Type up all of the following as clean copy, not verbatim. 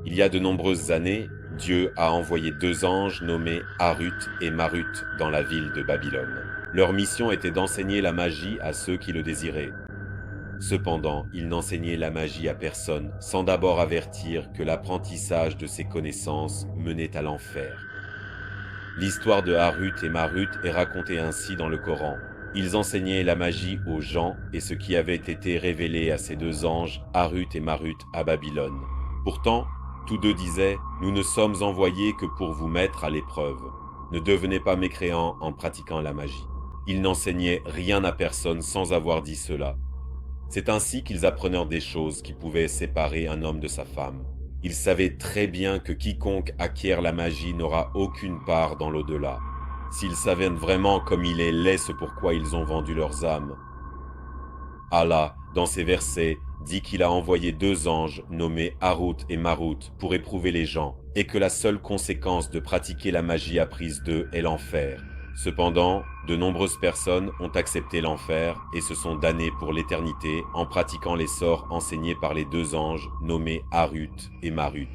Il y a de nombreuses années, Dieu a envoyé deux anges nommés Harut et Marut dans la ville de Babylone. Leur mission était d'enseigner la magie à ceux qui le désiraient. Cependant, ils n'enseignaient la magie à personne, sans d'abord avertir que l'apprentissage de ces connaissances menait à l'enfer. L'histoire de Harut et Marut est racontée ainsi dans le Coran. Ils enseignaient la magie aux gens et ce qui avait été révélé à ces deux anges, Harut et Marut, à Babylone. Pourtant, tous deux disaient « Nous ne sommes envoyés que pour vous mettre à l'épreuve. Ne devenez pas mécréants en pratiquant la magie. » Ils n'enseignaient rien à personne sans avoir dit cela. C'est ainsi qu'ils apprenaient des choses qui pouvaient séparer un homme de sa femme. Ils savaient très bien que quiconque acquiert la magie n'aura aucune part dans l'au-delà. S'ils savaient vraiment comme il est laid ce pourquoi ils ont vendu leurs âmes. Allah, dans ces versets, dit qu'il a envoyé deux anges nommés Harut et Marut pour éprouver les gens, et que la seule conséquence de pratiquer la magie apprise d'eux est l'enfer. Cependant, de nombreuses personnes ont accepté l'enfer et se sont damnées pour l'éternité en pratiquant les sorts enseignés par les deux anges nommés Harut et Marut.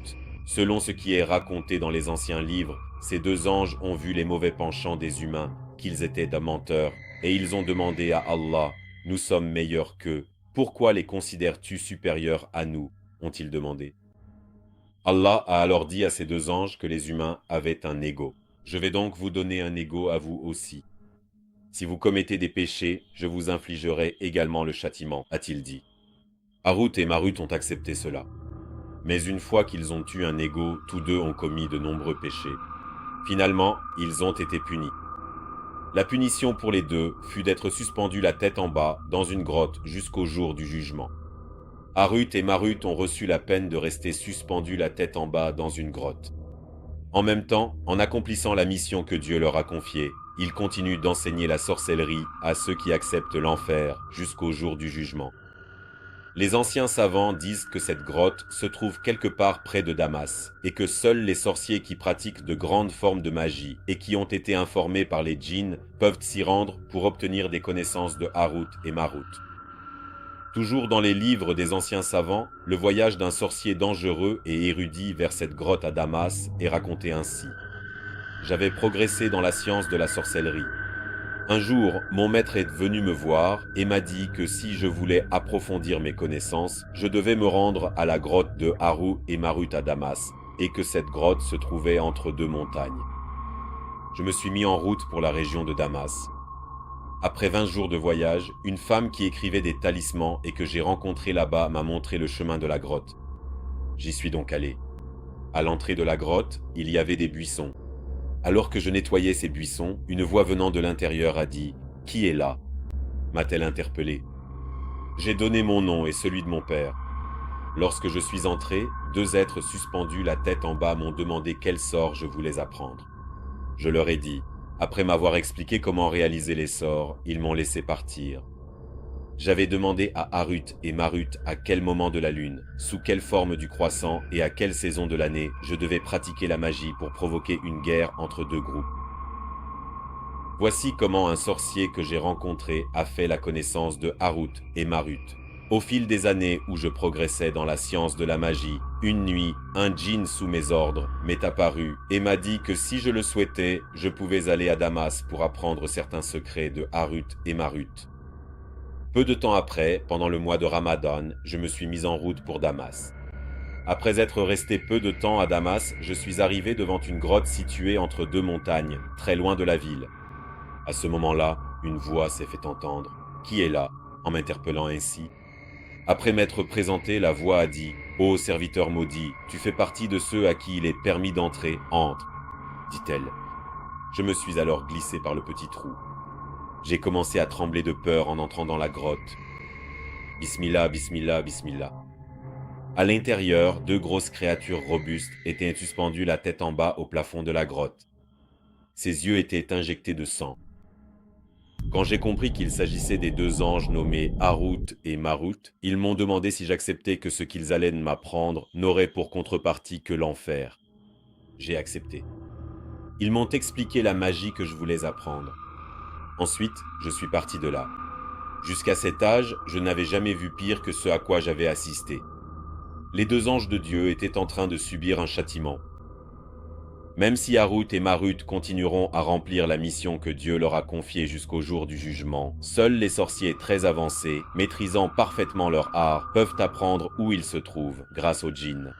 Selon ce qui est raconté dans les anciens livres, ces deux anges ont vu les mauvais penchants des humains, qu'ils étaient des menteurs, et ils ont demandé à Allah « Nous sommes meilleurs qu'eux. Pourquoi les considères-tu supérieurs à nous ?» ont-ils demandé. Allah a alors dit à ces deux anges que les humains avaient un ego. Je vais donc vous donner un ego à vous aussi. Si vous commettez des péchés, je vous infligerai également le châtiment, a-t-il dit. Harut et Marut ont accepté cela. Mais une fois qu'ils ont eu un ego, tous deux ont commis de nombreux péchés. Finalement, ils ont été punis. La punition pour les deux fut d'être suspendus la tête en bas dans une grotte jusqu'au jour du jugement. Harut et Marut ont reçu la peine de rester suspendus la tête en bas dans une grotte. En même temps, en accomplissant la mission que Dieu leur a confiée, ils continuent d'enseigner la sorcellerie à ceux qui acceptent l'enfer jusqu'au jour du jugement. Les anciens savants disent que cette grotte se trouve quelque part près de Damas et que seuls les sorciers qui pratiquent de grandes formes de magie et qui ont été informés par les djinns peuvent s'y rendre pour obtenir des connaissances de Harut et Marut. Toujours dans les livres des anciens savants, le voyage d'un sorcier dangereux et érudit vers cette grotte à Damas est raconté ainsi. J'avais progressé dans la science de la sorcellerie. Un jour, mon maître est venu me voir et m'a dit que si je voulais approfondir mes connaissances, je devais me rendre à la grotte de Harut et Marut à Damas, et que cette grotte se trouvait entre deux montagnes. Je me suis mis en route pour la région de Damas. Après 20 jours de voyage, une femme qui écrivait des talismans et que j'ai rencontrée là-bas m'a montré le chemin de la grotte. J'y suis donc allé. À l'entrée de la grotte, il y avait des buissons. Alors que je nettoyais ces buissons, une voix venant de l'intérieur a dit « Qui est là ?» m'a-t-elle interpellé. J'ai donné mon nom et celui de mon père. Lorsque je suis entré, deux êtres suspendus la tête en bas m'ont demandé quel sort je voulais apprendre. Je leur ai dit. Après m'avoir expliqué comment réaliser les sorts, ils m'ont laissé partir. J'avais demandé à Harut et Marut à quel moment de la lune, sous quelle forme du croissant et à quelle saison de l'année je devais pratiquer la magie pour provoquer une guerre entre deux groupes. Voici comment un sorcier que j'ai rencontré a fait la connaissance de Harut et Marut. Au fil des années où je progressais dans la science de la magie, une nuit, un djinn sous mes ordres m'est apparu et m'a dit que si je le souhaitais, je pouvais aller à Damas pour apprendre certains secrets de Harut et Marut. Peu de temps après, pendant le mois de Ramadan, je me suis mis en route pour Damas. Après être resté peu de temps à Damas, je suis arrivé devant une grotte située entre deux montagnes, très loin de la ville. À ce moment-là, une voix s'est fait entendre. « Qui est là ?» en m'interpellant ainsi. Après m'être présenté, la voix a dit « Ô serviteur maudit, tu fais partie de ceux à qui il est permis d'entrer, entre », dit-elle. Je me suis alors glissé par le petit trou. J'ai commencé à trembler de peur en entrant dans la grotte. Bismillah, bismillah, bismillah. À l'intérieur, deux grosses créatures robustes étaient suspendues la tête en bas au plafond de la grotte. Ses yeux étaient injectés de sang. Quand j'ai compris qu'il s'agissait des deux anges nommés Harut et Marut, ils m'ont demandé si j'acceptais que ce qu'ils allaient m'apprendre n'aurait pour contrepartie que l'enfer. J'ai accepté. Ils m'ont expliqué la magie que je voulais apprendre. Ensuite, je suis parti de là. Jusqu'à cet âge, je n'avais jamais vu pire que ce à quoi j'avais assisté. Les deux anges de Dieu étaient en train de subir un châtiment. Même si Harut et Marut continueront à remplir la mission que Dieu leur a confiée jusqu'au jour du jugement, seuls les sorciers très avancés, maîtrisant parfaitement leur art, peuvent apprendre où ils se trouvent grâce aux djinns.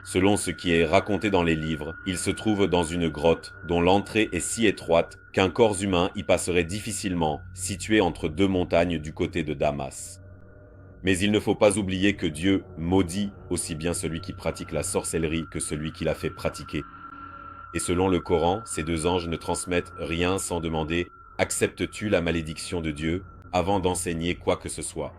Selon ce qui est raconté dans les livres, ils se trouvent dans une grotte dont l'entrée est si étroite qu'un corps humain y passerait difficilement, située entre deux montagnes du côté de Damas. Mais il ne faut pas oublier que Dieu maudit aussi bien celui qui pratique la sorcellerie que celui qui la fait pratiquer. Et selon le Coran, ces deux anges ne transmettent rien sans demander « Acceptes-tu la malédiction de Dieu ?» avant d'enseigner quoi que ce soit.